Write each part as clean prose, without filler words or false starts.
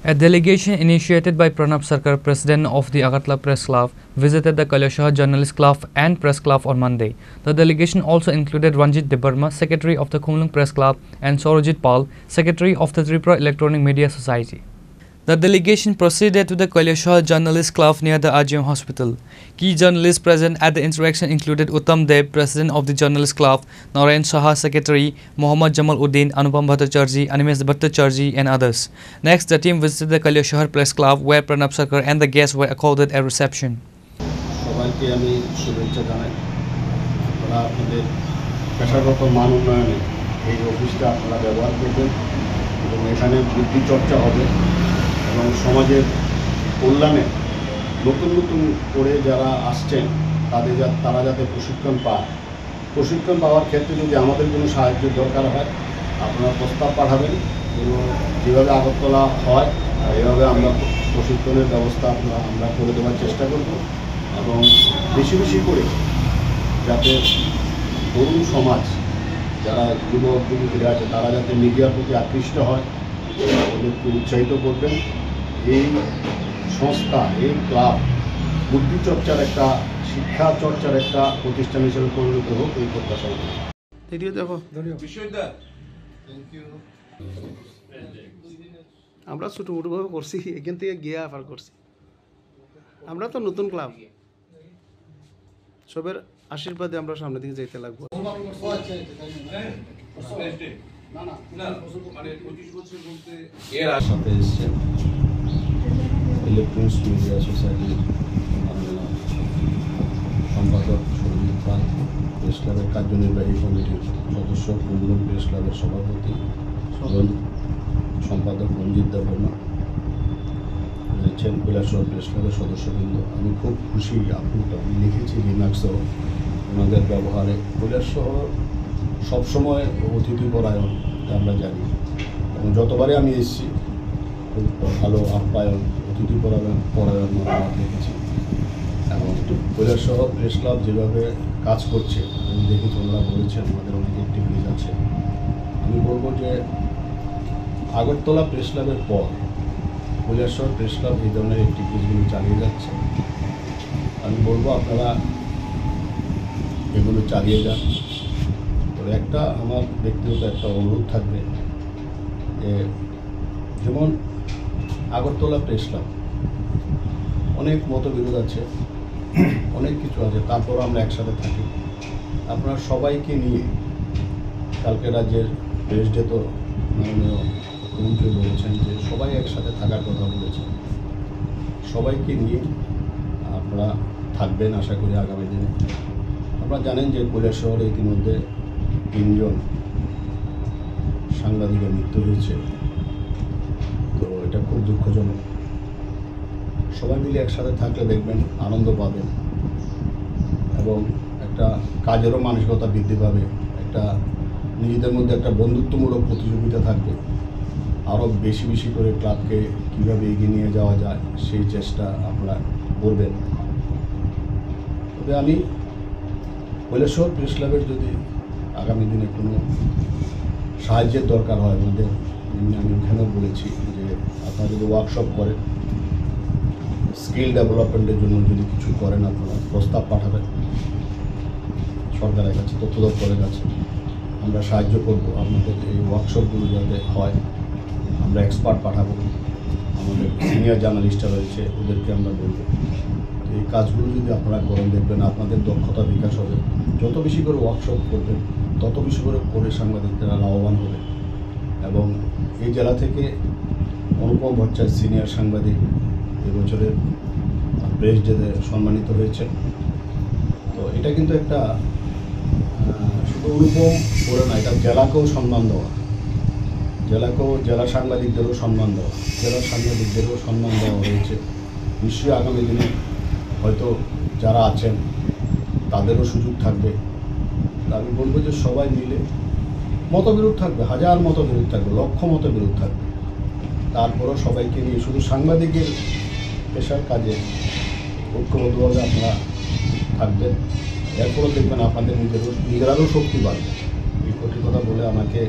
A delegation initiated by Pranab Sarkar, president of the Agartala Press Club, visited the Kailashaha Journalist Club and Press Club on Monday. The delegation also included Ranjit Debarma, secretary of the Kumlung Press Club, and Saurajit Pal, secretary of the Tripura Electronic Media Society. The delegation proceeded to the Kailashaha Journalist Club near the RGM Hospital. Key journalists present at the interaction included Uttam Deb, president of the Journalist Club, Narayan Saha, secretary, Mohammad Jamal Uddin, Anupam Bhattacharjee, Animesh Bhattacharjee, and others. Next, the team visited the Kailashaha Press Club, where Pranab Sarkar and the guests were accorded a reception. এবং সমাজের কল্যাণে নতুন নতুন করে যারা আসছেন তারা যাতে প্রশিক্ষণ পাওয়ার ক্ষেত্রে যদি আমাদের কোনো সাহায্যের দরকার হয় আপনারা প্রস্তাব পাঠাবেন এবং যেভাবে আগরতলা হয় এইভাবে আমরা প্রশিক্ষণের ব্যবস্থা আমরা করে দেওয়ার চেষ্টা করব এবং বেশি বেশি করে যাতে তরুণ সমাজ যারা যুবক যুবতীরা আছে তারা যাতে মিডিয়ার প্রতি আকৃষ্ট হয় ওদেরকে উৎসাহিত করবেন। এই সংস্থা এই ক্লাব বুদ্ধিচর্চার একটা শিক্ষা চর্চার একটা প্রতিষ্ঠান হিসেবে পরিণত হোক এই প্রত্যাশা। আমরা ছোটভাবে করছি, এখান থেকে গিয়ে আবার করছি। আমরা তো নতুন ক্লাব, সবের আশীর্বাদে আমরা সামনের দিকে যেতে লাগবো। সাথে এসছেন ইলেকট্রনিক্স মিডিয়া সোসাইটির সম্পাদক সৌরজিৎ পাল, প্রেস ক্লাবের কার্যনির্বাহী কমিটির সদস্য, কুমলুং প্রেস ক্লাবের সভাপতি সম্পাদক রঞ্জিত দেববর্মা রয়েছেন, কৈলাসহর প্রেস ক্লাবের সদস্যবৃন্দ। আমি খুব খুশি, আপ্লুত। আমি লিখেছি রিমার্কসও ওনাদের ব্যবহারে। কৈলাসহর সবসময় অতিথিপরায়ণ আমরা জানি এবং যতবারে আমি এসেছি খুব ভালো আপ্যায়ন, অতিথিপরায়ণ আমরা দেখেছি এবং কৈলাসহর প্রেস ক্লাব যেভাবে কাজ করছে আমি দেখেছি, ওনারা বলেছেন আমাদের অনেক অ্যাক্টিভিটিস আছে। আমি বলবো যে আগরতলা প্রেস ক্লাবের পর কৈলাসহর প্রেস ক্লাব এই ধরনের অ্যাক্টিভিটিসগুলো চালিয়ে যাচ্ছে। আমি বলবো আপনারা এগুলো চালিয়ে যান। একটা আমার ব্যক্তিগত একটা অনুরোধ থাকবে যে যেমন আগরতলা প্রেস ক্লাব অনেক মতবিরোধ আছে, অনেক কিছু আছে, তারপরও আমরা একসাথে থাকি। আপনারা সবাইকে নিয়ে, কালকে রাজ্যের প্রেস ডে তো মাননীয় মুখ্যমন্ত্রী বলেছেন যে সবাই একসাথে থাকার কথা বলেছেন, সবাইকে নিয়ে আপনারা থাকবেন আশা করি আগামী দিনে। আপনারা জানেন যে কৈলাসহরে ইতিমধ্যে 3 জন সাংবাদিকের মৃত্যু হয়েছে, তো এটা খুব দুঃখজনক। সবাই মিলে একসাথে থাকলে দেখবেন আনন্দ পাবেন এবং একটা কাজেরও মানসিকতা বৃদ্ধি পাবে, একটা নিজেদের মধ্যে একটা বন্ধুত্বমূলক প্রতিযোগিতা থাকবে, আরও বেশি বেশি করে ক্লাবকে কীভাবে এগিয়ে নিয়ে যাওয়া যায় সেই চেষ্টা আপনারা করবেন। তবে আমি কৈলাসহর প্রেস ক্লাবের যদি আগামী দিনে কোনো সাহায্যের দরকার হয় আমাদের, আমি এখানেও বলেছি যে আপনারা যদি ওয়ার্কশপ করেন, স্কিল ডেভেলপমেন্টের জন্য যদি কিছু করেন আপনারা প্রস্তাব পাঠাবেন সরকারের কাছে, তথ্য দপ্তরের কাছে। আমরা সাহায্য করব আপনাদের এই ওয়ার্কশপগুলো যাতে হয়। আমরা এক্সপার্ট পাঠাবো, আমাদের সিনিয়র জার্নালিস্টরা রয়েছে ওদেরকে আমরা বলবো। এই কাজগুলো যদি আপনারা করেন দেখবেন আপনাদের দক্ষতা বিকাশ হবে। যত বেশি করে ওয়ার্কশপ করবেন তত বেশি করে সাংবাদিকরা লাভবান হবে। এবং এই জেলা থেকে অনুপম ভট্টাচার্য সিনিয়র সাংবাদিক এবছরের প্রেস ডেতে সম্মানিত হয়েছেন। তো এটা কিন্তু একটা শুধু অনুপম করে না, এটা জেলাকেও সম্মান দেওয়া, জেলা সাংবাদিকদেরও সম্মান দেওয়া, জেলার সাংবাদিকদেরও সম্মান দেওয়া হয়েছে। নিশ্চয়ই আগামী দিনে হয়তো যারা আছেন তাদেরও সুযোগ থাকবে। আমি বলবো যে সবাই মিলে, মতবিরোধ থাকবে, হাজার মতবিরোধ থাকবে, লক্ষ মতবিরোধ থাকবে, তারপরও সবাইকে নিয়ে শুধু সাংবাদিকের পেশার কাজে ঐক্যবদ্ধভাবে আপনারা থাকবেন। এরপরও দেখবেন আপনাদের নিজেরাও শক্তি বাড়বে। এই কটি কথা বলে আমাকে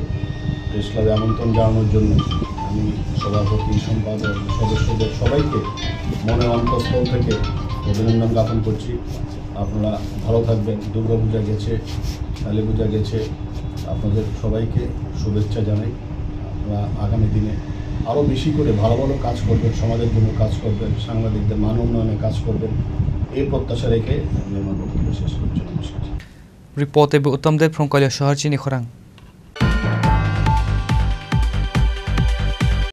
প্রেস ক্লাবে আমন্ত্রণ জানানোর জন্য আমি সভাপতি সম্পাদক সদস্যদের সবাইকে মনে অন্তঃস্থল থেকে অভিনন্দন জ্ঞাপন করছি। আপনারা ভালো থাকবেন। দুর্গাপূজা গেছে, কালী পূজা গেছে, আপনাদের সবাইকে শুভেচ্ছা জানাই। আপনারা আগামী দিনে আরও বেশি করে ভালো ভালো কাজ করবেন, সমাজের জন্য কাজ করবেন, সাংবাদিকদের মান উন্নয়নে কাজ করবেন, এই প্রত্যাশা রেখে আমি আমার বক্তব্য শেষ করছি। নমস্কার। Report by Uttam Deb from Kailashahar, Chini Khorang.